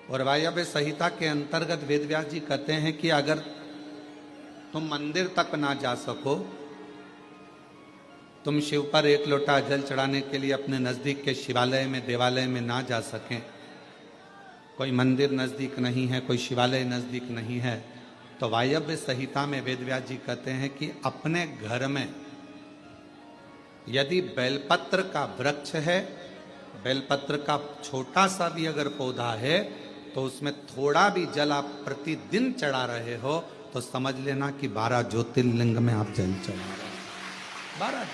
और वायव्य संहिता के अंतर्गत वेदव्यास जी कहते हैं कि अगर तुम मंदिर तक ना जा सको, तुम शिव पर एक लोटा जल चढ़ाने के लिए अपने नजदीक के शिवालय में, देवालय में ना जा सकें, कोई मंदिर नजदीक नहीं है, कोई शिवालय नजदीक नहीं है, तो वायव्य संहिता में वेदव्यास जी कहते हैं कि अपने घर में यदि बेलपत्र का वृक्ष है, बेलपत्र का छोटा सा भी अगर पौधा है, तो उसमें थोड़ा भी जल आप प्रतिदिन चढ़ा रहे हो तो समझ लेना कि 12 ज्योतिर्लिंग में आप जल चढ़ा रहे हो। 12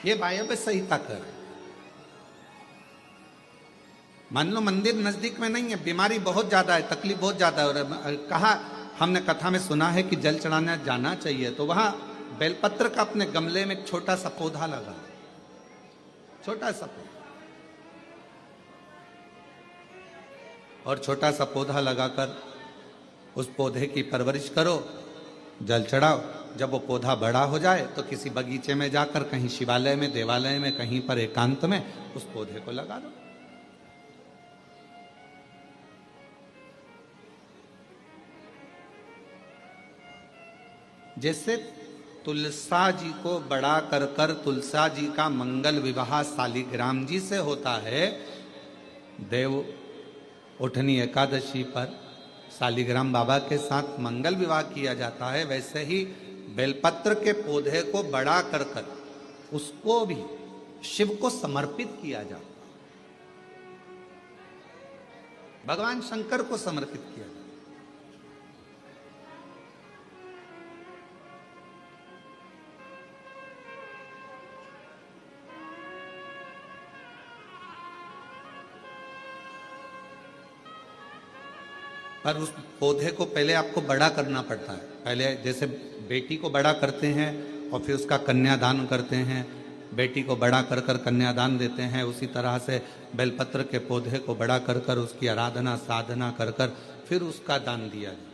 ये वायव्य संहिता कर। मान लो मंदिर नजदीक में नहीं है, बीमारी बहुत ज्यादा है, तकलीफ बहुत ज्यादा है, और कहा हमने कथा में सुना है कि जल चढ़ाने जाना चाहिए, तो वहां बेलपत्र का अपने गमले में एक छोटा सा पौधा लगा, छोटा सा पौधा, और छोटा सा पौधा लगाकर उस पौधे की परवरिश करो, जल चढ़ाओ। जब वो पौधा बड़ा हो जाए तो किसी बगीचे में जाकर, कहीं शिवालय में, देवालय में, कहीं पर एकांत में उस पौधे को लगा दो। जैसे तुलसा जी को बड़ा कर कर तुलसा जी का मंगल विवाह शालिग्राम जी से होता है, देव उठनी एकादशी पर शालिग्राम बाबा के साथ मंगल विवाह किया जाता है, वैसे ही बेलपत्र के पौधे को बड़ा कर कर उसको भी शिव को समर्पित किया जाता है, भगवान शंकर को समर्पित किया जाता है। पर उस पौधे को पहले आपको बड़ा करना पड़ता है। पहले जैसे बेटी को बड़ा करते हैं और फिर उसका कन्यादान करते हैं, बेटी को बड़ा कर कर कन्यादान देते हैं, उसी तरह से बेलपत्र के पौधे को बड़ा कर कर उसकी आराधना साधना कर कर फिर उसका दान दिया जाए।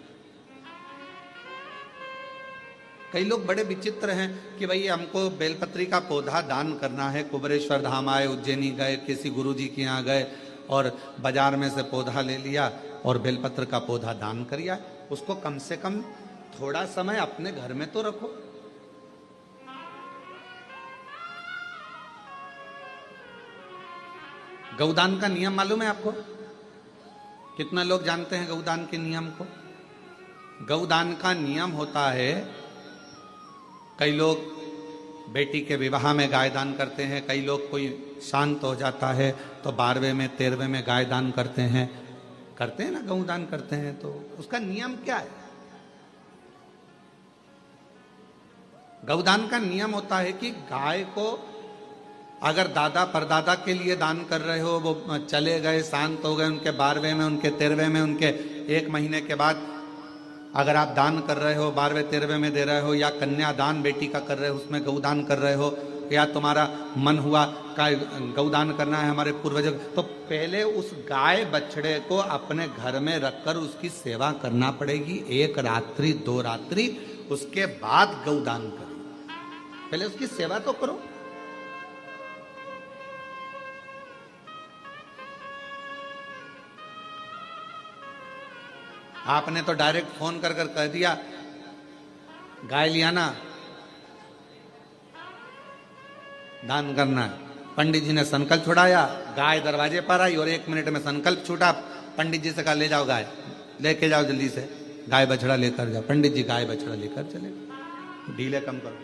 कई लोग बड़े विचित्र हैं कि भाई हमको बेलपत्री का पौधा दान करना है, कुबरेश्वर धाम आए, उज्जैनी गए, किसी गुरुजी के यहाँ गए और बाजार में से पौधा ले लिया और बेलपत्र का पौधा दान करिया। उसको कम से कम थोड़ा समय अपने घर में तो रखो। गौदान का नियम मालूम है आपको? कितना लोग जानते हैं गौदान के नियम को? गौदान का नियम होता है, कई लोग बेटी के विवाह में गाय दान करते हैं, कई लोग कोई शांत हो जाता है तो 12वें में 13वें में गाय दान करते हैं ना, गौदान करते हैं। तो उसका नियम क्या है? गौदान का नियम होता है कि गाय को अगर दादा परदादा के लिए दान कर रहे हो, वो चले गए, शांत हो गए, उनके 12वें में, उनके 13वें में, उनके 1 महीने के बाद अगर आप दान कर रहे हो, 12वें 13वें में दे रहे हो, या कन्यादान बेटी का कर रहे हो, उसमें गौदान कर रहे हो, या तुम्हारा मन हुआ का गौदान करना है हमारे पूर्वजों, तो पहले उस गाय बछड़े को अपने घर में रखकर उसकी सेवा करना पड़ेगी 1 रात्रि 2 रात्रि, उसके बाद गौदान करो। पहले उसकी सेवा तो करो। आपने तो डायरेक्ट फोन कर कर कह दिया गाय लिया ना, दान करना है। पंडित जी ने संकल्प छुड़ाया, गाय दरवाजे पर आई और 1 मिनट में संकल्प छूटा। पंडित जी से कहा ले जाओ गाय, लेके जाओ जल्दी से, गाय बछड़ा लेकर जाओ। पंडित जी गाय बछड़ा लेकर चले, ढीले कम करो,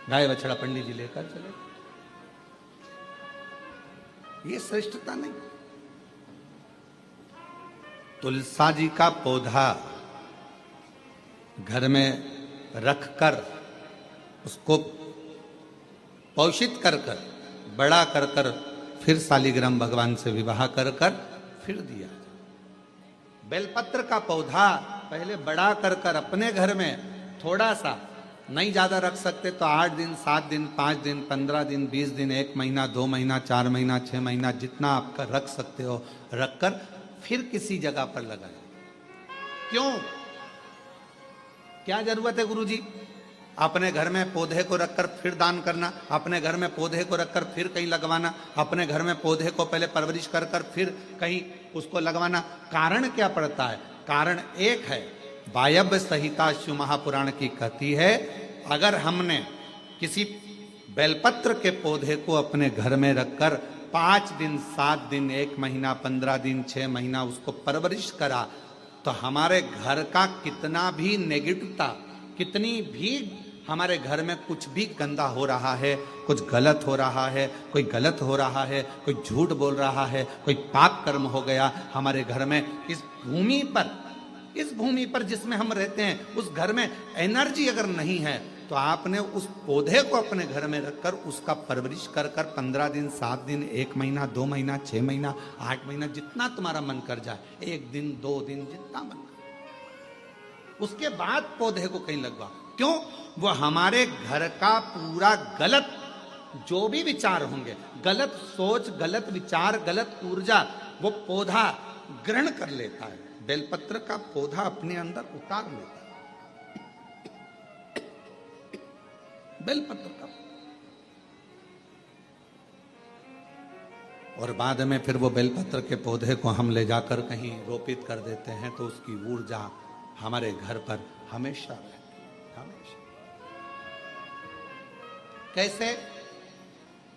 गाय बछड़ा पंडित जी लेकर चले। ये श्रेष्ठता नहीं। तुलसा जी का पौधा घर में रखकर उसको पोषित कर कर बड़ा कर कर फिर शालिग्राम भगवान से विवाह कर कर फिर दिया। बेलपत्र का पौधा पहले बड़ा कर कर अपने घर में थोड़ा सा, नहीं ज्यादा रख सकते तो 8 दिन 7 दिन 5 दिन 15 दिन 20 दिन 1 महीना 2 महीना 4 महीना 6 महीना जितना आपका रख सकते हो रखकर फिर किसी जगह पर लगाए। क्यों? क्या जरूरत है गुरुजी? अपने घर में पौधे को रखकर फिर दान करना, अपने घर में पौधे को रखकर फिर कहीं लगवाना, अपने घर में पौधे को पहले परवरिश कर कर फिर कहीं उसको लगवाना। कारण क्या पड़ता है? कारण एक है, वायव्य संहिता शिव महापुराण की कहती है, अगर हमने किसी बेलपत्र के पौधे को अपने घर में रखकर 5 दिन, 7 दिन, 1 महीना, 15 दिन, 6 महीना उसको परवरिश करा, तो हमारे घर का कितना भी नेगेटिवता, कितनी भी हमारे घर में कुछ भी गंदा हो रहा है, कुछ गलत हो रहा है, कोई गलत हो रहा है, कोई झूठ बोल रहा है, कोई पाप कर्म हो गया हमारे घर में, इस भूमि पर जिसमें हम रहते हैं, उस घर में एनर्जी अगर नहीं है, तो आपने उस पौधे को अपने घर में रखकर उसका परवरिश कर कर 15 दिन, 7 दिन, 1 महीना, 2 महीना, 6 महीना, 8 महीना, जितना तुम्हारा मन कर जाए, 1 दिन, 2 दिन, जितना मन कर, उसके बाद पौधे को कहीं लगवा। क्यों? वो हमारे घर का पूरा गलत जो भी विचार होंगे, गलत सोच, गलत विचार, गलत ऊर्जा, वो पौधा ग्रहण कर लेता है। बेलपत्र का पौधा अपने अंदर उतार लेता है, बेलपत्र का। और बाद में फिर वो बेलपत्र के पौधे को हम ले जाकर कहीं रोपित कर देते हैं, तो उसकी ऊर्जा हमारे घर पर हमेशा रहती है, हमेशा। कैसे?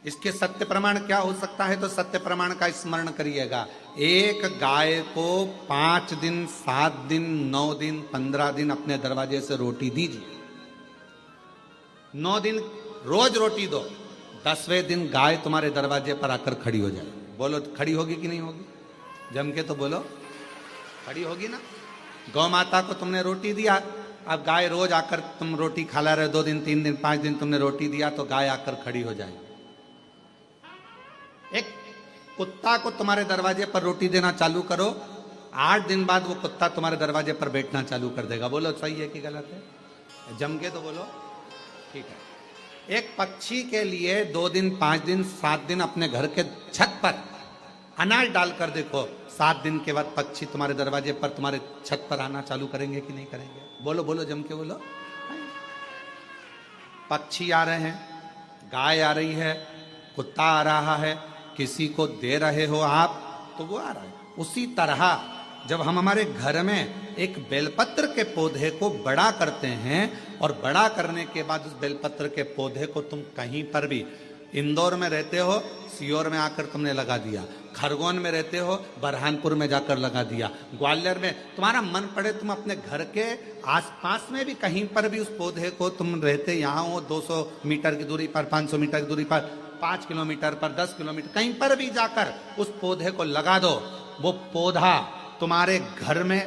इसके सत्य प्रमाण क्या हो सकता है? तो सत्य प्रमाण का स्मरण करिएगा। एक गाय को 5 दिन, 7 दिन, 9 दिन, 15 दिन अपने दरवाजे से रोटी दीजिए। 9 दिन रोज रोटी दो, 10वें दिन गाय तुम्हारे दरवाजे पर आकर खड़ी हो जाए। बोलो खड़ी होगी कि नहीं होगी? जम के तो बोलो, खड़ी होगी ना। गौ माता को तुमने रोटी दिया, अब गाय रोज आकर तुम रोटी खा ला रहे, 2 दिन, 3 दिन, 5 दिन तुमने रोटी दिया, तो गाय आकर खड़ी हो जाएगी। एक कुत्ता को तुम्हारे दरवाजे पर रोटी देना चालू करो, 8 दिन बाद वो कुत्ता तुम्हारे दरवाजे पर बैठना चालू कर देगा। बोलो सही है कि गलत है? जम के तो बोलो, ठीक है। एक पक्षी के लिए 2 दिन, 5 दिन, 7 दिन अपने घर के छत पर अनाज डालकर देखो, 7 दिन के बाद पक्षी तुम्हारे दरवाजे पर, तुम्हारे छत पर आना चालू करेंगे कि नहीं करेंगे? बोलो बोलो, जम के बोलो। पक्षी आ रहे हैं, गाय आ रही है, कुत्ता आ रहा है, किसी को दे रहे हो आप, तो वो आ रहा है। उसी तरह जब हम हमारे घर में एक बेलपत्र के पौधे को बड़ा करते हैं, और बड़ा करने के बाद उस बेलपत्र के पौधे को तुम कहीं पर भी, इंदौर में रहते हो, सीहोर में आकर तुमने लगा दिया, खरगोन में रहते हो, बरहानपुर में जाकर लगा दिया, ग्वालियर में, तुम्हारा मन पड़े तुम अपने घर के आसपास में भी कहीं पर भी उस पौधे को, तुम रहते यहाँ हो 200 मीटर की दूरी पर, 500 मीटर की दूरी पर, 5 किलोमीटर पर, 10 किलोमीटर, कहीं पर भी जाकर उस पौधे को लगा दो। वो पौधा तुम्हारे घर में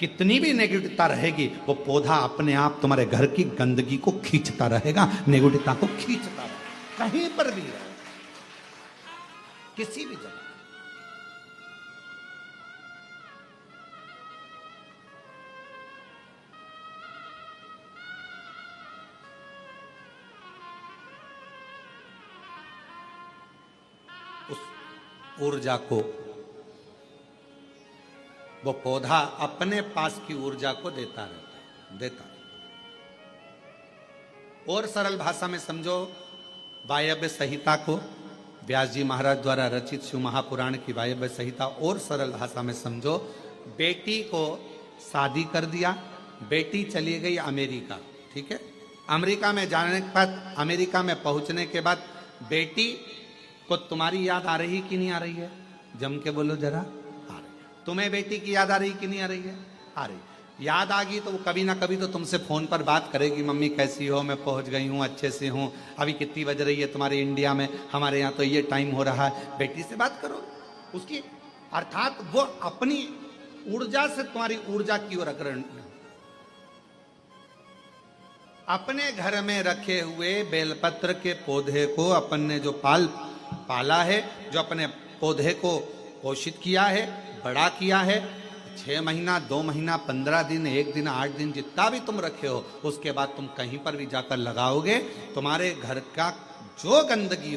कितनी भी नेगेटिवता रहेगी, वो पौधा अपने आप तुम्हारे घर की गंदगी को खींचता रहेगा, नेगेटिवता को खींचता रहेगा, कहीं पर भी रहे, किसी भी जगह। उस ऊर्जा को वो पौधा अपने पास की ऊर्जा को देता रहता है, देता है। और सरल भाषा में समझो, वायव्य संहिता को, व्यास जी महाराज द्वारा रचित शिव महापुराण की वायव्य संहिता और सरल भाषा में समझो। बेटी को शादी कर दिया, बेटी चली गई अमेरिका, ठीक है। अमेरिका में जाने के बाद, अमेरिका में पहुंचने के बाद बेटी को तुम्हारी याद आ रही कि नहीं आ रही है? जम के बोलो जरा, आ रही। तुम्हें बेटी की याद आ रही कि नहीं आ रही है? आ रही। याद आ गई तो वो कभी ना कभी तो तुमसे फोन पर बात करेगी, मम्मी कैसी हो, मैं पहुंच गई हूँ, अच्छे से हूँ, अभी कितनी बज रही है तुम्हारे इंडिया में, हमारे यहाँ तो ये टाइम हो रहा है। बेटी से बात करो उसकी, अर्थात वो अपनी ऊर्जा से तुम्हारी ऊर्जा की ओर अग्रणी। अपने घर में रखे हुए बेलपत्र के पौधे को अपन ने जो पाला है, जो अपने पौधे को पोषित किया है, बड़ा किया है, 6 महीना, 2 महीना, 15 दिन, 1 दिन, 8 दिन, जितना भी तुम रखे हो, उसके बाद तुम कहीं पर भी जाकर लगाओगे, तुम्हारे घर का जो गंदगी